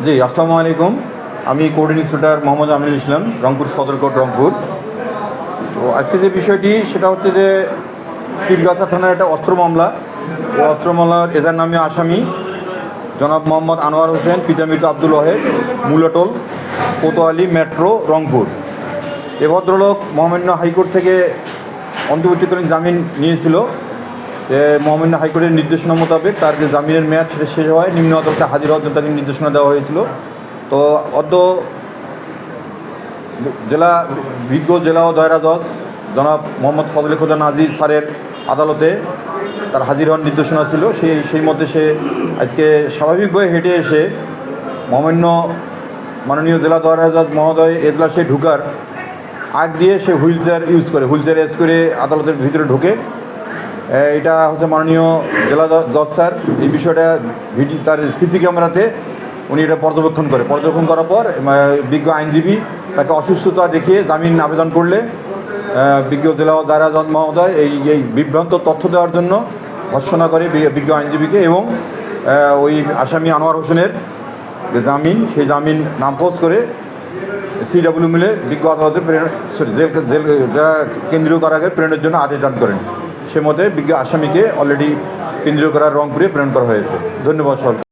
জি, আসসালামু আলাইকুম। আমি কোর্ট ইন্সপেক্টর মোহাম্মদ আমিনুল ইসলাম, রংপুর সদর কোর্ট, রংপুর। তো আজকে যে বিষয়টি সেটা হচ্ছে যে পীরগাছা থানার একটা অস্ত্র মামলা। এই অস্ত্র মামলার এজার নামে আসামি জনাব মোহাম্মদ আনোয়ার হোসেন, পিতা মৃত আব্দুল ওয়াহেদ, মূলাটোল, কোতোয়ালি মেট্রো, রংপুর। এ ভদ্রলোক মহামান্য হাইকোর্ট থেকে অন্তর্বর্তীকালীন জামিন নিয়েছিল। মহামান্য হাইকোর্টের নির্দেশনা মোতাবেক তার যে জামিনের মেয়াদ সেটা শেষ হওয়ায় নিম্ন আদালতে হাজির হওয়ার জন্য তাকে নির্দেশনা দেওয়া হয়েছিল। তো বিজ্ঞ জেলা ও দায়রা জজ জনাব মোহাম্মদ ফজলে খোদা নাজির স্যারের আদালতে তার হাজির হওয়ার নির্দেশনা ছিল। সেই মধ্যে সে আজকে স্বাভাবিকভাবে হেঁটে এসে মহামান্য মাননীয় জেলা দায়রা জজ মহোদয় এজলাসে ঢুকার আগ দিয়ে সে হুইল চেয়ার ইউজ করে আদালতের ভিতরে ঢোকে। এটা হচ্ছে মাননীয় জেলা জজ স্যার এই বিষয়টা তার সিসি ক্যামেরাতে উনি এটা পর্যবেক্ষণ করার পর বিজ্ঞ আইনজীবী তাকে অসুস্থতা দেখিয়ে জামিন আবেদন করলে বিজ্ঞ জেলা দায়রা জজ মহোদয় এই বিভ্রান্ত তথ্য দেওয়ার জন্য ভর্ৎসনা করে বিজ্ঞ আইনজীবীকে এবং ওই আসামি আনোয়ার হোসেনের যে জামিন সেই জামিন নামপোজ করে CW মিলে বিজ্ঞ আদালতে জেল কেন্দ্রীয় কারাগারে প্রেরণের জন্য আদেশ দান করেন। সে মতে বিজ্ঞ আসামিকে অলরেডি কেন্দ্রীয় কারাগার রংপুরে প্রেরণ করা হয়েছে। ধন্যবাদ সবাই।